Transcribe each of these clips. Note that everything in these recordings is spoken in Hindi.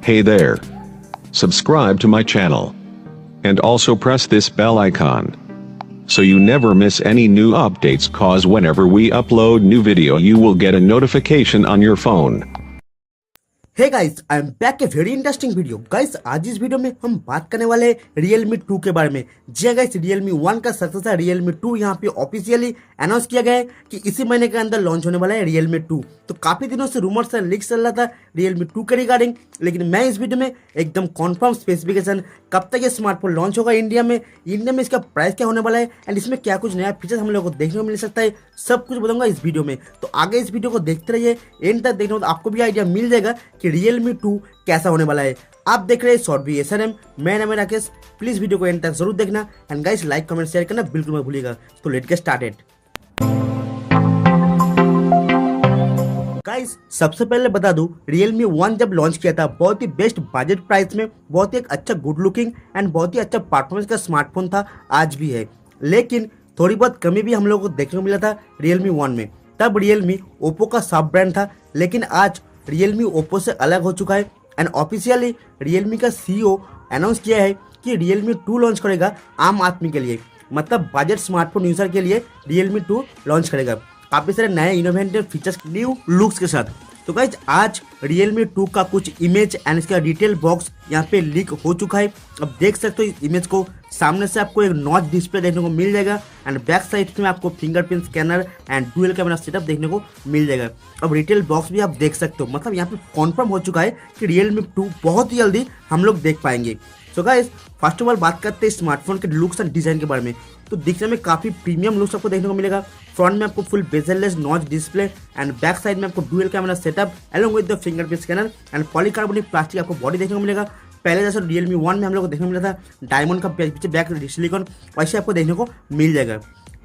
Hey there. Subscribe to my channel. And also press this bell icon. So you never miss any new updates, cause whenever we upload new video you will get a notification on your phone. Hey guys, I am back a very interesting video. Guys आज इस वीडियो में हम बात करने वाले हैं Realme 2 के बारे में। जी गाइस, Realme 1 का सक्सेसर Realme 2 यहाँ पे ऑफिशियली अनाउंस किया गया है कि इसी महीने के अंदर लॉन्च होने वाला है Realme 2। तो काफी दिनों से रूमर्स से लीक चल रहा था Realme 2 के रिगार्डिंग, लेकिन मैं इस वीडियो में एकदम कॉन्फर्म स्पेसिफिकेशन, कब तक ये स्मार्टफोन लॉन्च होगा इंडिया में इसका प्राइस क्या होने वाला है एंड इसमें क्या कुछ नया फीचर्स हम लोग को देखने को मिल सकता है, सब कुछ बताऊंगा इस वीडियो में। तो आगे इस वीडियो को देखते रहिए, एंड तक देखने तो आपको भी आइडिया मिल जाएगा कि Realme 2 कैसा होने वाला है। आप देख रहे हैं शॉर्ट वी SRM, मैं नाम है राकेश। प्लीज वीडियो को एंड तक जरूर देखना and guys like comment share करना बिल्कुल मत भूलिएगा। तो लेट्स गेट स्टार्टेड। गाइस सबसे पहले बता दूं, Realme 1 जब लॉन्च किया था बहुत ही बेस्ट बजट प्राइस में, बहुत ही एक अच्छा गुड लुकिंग एंड बहुत ही अच्छा परफॉर्मेंस का स्मार्टफोन था, आज भी है। लेकिन थोड़ी बहुत कमी भी हम लोगों को देखने को मिला था Realme 1 में। तब Realme ओप्पो का सब ब्रांड था, लेकिन आज Realme ओप्पो से अलग हो चुका है एंड ऑफिशियली Realme का CEO अनाउंस किया है कि Realme 2 लॉन्च करेगा आम आदमी के लिए, मतलब बजट स्मार्टफोन यूजर के लिए Realme 2 लॉन्च करेगा काफी सारे नए इनोवेटिव फीचर्स, न्यू लुक्स के साथ। तो गाइज आज Realme 2 का कुछ इमेज एंड इसका डिटेल बॉक्स यहाँ पे लीक हो चुका है। अब देख सकते हो इस इमेज को, सामने से आपको एक नॉच डिस्प्ले देखने को मिल जाएगा एंड बैक साइड में आपको fingerprint scanner and dual camera setup देखने को मिल जाएगा। अब डिटेल बॉक्स भी आप देख सकते हो, मतलब यहाँ पे कॉन्फर्म हो चुका है कि Realme 2 बहुत ही जल्दी हम लोग देख पाएंगे। So guys first of all बात करते हैं स्मार्टफोन के लुक्स एंड डिजाइन के बारे में। तो दिखने में काफी प्रीमियम लुक्स आपको देखने को मिलेगा। फ्रंट में आपको full bezel-less notch display and back side में आपको dual camera setup along with the fingerprint scanner and polycarbonate plastic आपको बॉडी देखने को मिलेगा। पहले जैसे Realme 1 में हम लोग को देखने को मिला था डायमंड का पीछे बैक सिलिकॉन, वैसे आपको देखने को मिल जाएगा।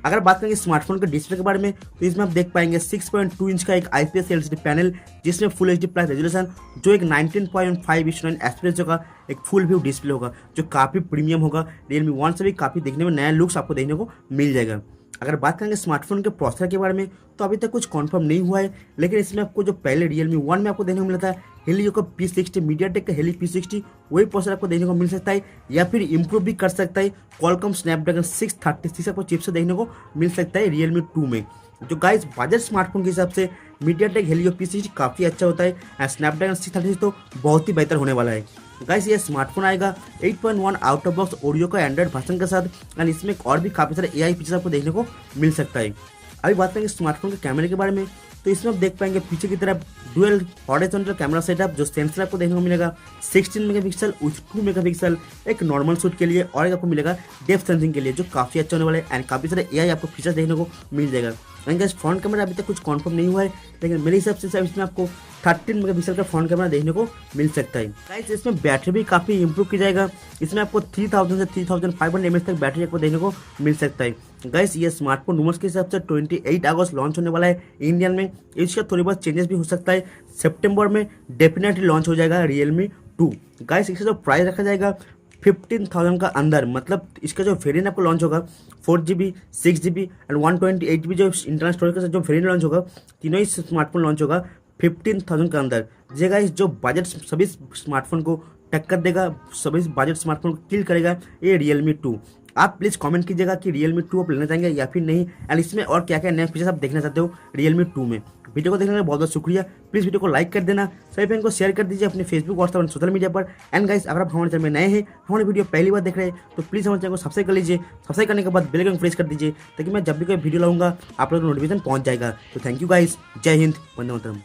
अगर बात करेंगे स्मार्टफोन के डिस्प्ले के बारे में, तो इसमें आप देख पाएंगे 6.2 इंच का एक IPS LCD पैनल, जिसमें फुल HD प्लस रेजोल्यूशन, जो एक 19.5:9 एस्पेक्ट का एक फुल व्यू डिस्प्ले होगा, जो काफ़ी प्रीमियम होगा। Realme 1 से भी काफ़ी देखने में नया लुक्स आपको देखने को मिल जाएगा। अगर बात करेंगे स्मार्टफोन के प्रोसेसर के बारे में, तो अभी तक कुछ कंफर्म नहीं हुआ है, लेकिन इसमें आपको जो पहले Realme 1 में आपको देखने को मिला था हेलियो का P60, मीडियाटेक का हेली P60, वही प्रोसेसर आपको देखने को मिल सकता है या फिर इंप्रूव भी कर सकता है। क्वालकॉम स्नैपड्रैगन 636 आपको चिपसेट देखने को मिल सकता है Realme 2 में। जो गाइस बजट स्मार्टफोन के हिसाब से मीडियाटेक हेलियो P60 काफ़ी अच्छा होता है एंड स्नैपड्रैगन 636 तो बहुत ही बेहतर होने वाला है। गाइस ये स्मार्टफोन आएगा 8.1 आउट ऑफ बॉक्स ऑडियो का एंड्रॉइड वर्जन के साथ एंड इसमें और भी काफ़ी सारे AI फीचर्स आपको देखने को मिल सकता है। अभी बात करेंगे स्मार्टफोन के कैमरे के बारे में, तो इसमें आप देख पाएंगे पीछे की तरफ डुअल हॉरिजॉन्टल कैमरा सेटअप, जो सेंसर आपको देखने को मिलेगा 16 मेगापिक्सल विथ 2 मेगापिक्सल एक नॉर्मल शूट के लिए, और एक आपको मिलेगा डेप्थ सेंसिंग के लिए, जो काफ़ी अच्छा होने वाला है एंड काफ़ी सारे AI आपको फीचर्स देखने को मिल जाएगा। एंड गाइस फ्रंट कैमरा अभी तक कुछ कन्फर्म नहीं हुआ है, लेकिन मेरे हिसाब से इसमें आपको 13 मेगापिक्सल का फ्रंट कैमरा देखने को मिल सकता है। गाइस इसमें बैटरी भी काफ़ी इंप्रूव की जाएगा, इसमें आपको 3000 से 3500 mAh तक बैटरी आपको देखने को मिल सकता है। गाइस ये स्मार्टफोन रूमर्स के हिसाब से 28 अगस्त लॉन्च होने वाला है इंडियन में, इसका थोड़ी बहुत चेंजेस भी हो सकता है। सितंबर में डेफिनेटली लॉन्च हो जाएगा Realme 2। गाइस इसका जो प्राइस रखा जाएगा 15,000 का अंदर, मतलब इसका जो वेरिएंट आपको लॉन्च होगा 4GB, 6GB एंड 128GB जो इंटरनल स्टोरेज का जो वेरिएंट लॉन्च होगा, तीनों ही स्मार्टफोन लॉन्च होगा 15,000 के अंदर। जी गाइस जो बजट सभी स्मार्टफोन को टक्कर देगा, सभी बजट स्मार्टफोन को किल करेगा, ये Realme 2। आप प्लीज़ कमेंट कीजिएगा कि Realme 2 आप लेना चाहेंगे या फिर नहीं, एंड इसमें और क्या क्या नए फीचर्स आप देखना चाहते हो Realme 2 में। वीडियो को देखने के लिए बहुत बहुत शुक्रिया। प्लीज़ वीडियो को लाइक कर देना, सभी फ्रेंड को शेयर कर दीजिए अपने Facebook, WhatsApp and social media पर। एंड गाइस अगर आप हमारे चैनल में नए हैं, हमारे वीडियो पहली बार देख रहे हैं, तो प्लीज़ हमारे चैनल को सब्सक्राइब कर लीजिए। सब्सक्राइब करने के बाद बेल आइकन प्रेस कर दीजिए, ताकि मैं जब भी कोई वीडियो लाऊंगा आप लोगों को नोटिफिकेशन पहुंच जाएगा। तो थैंक यू गाइस, जय हिंद, वंदे मातरम।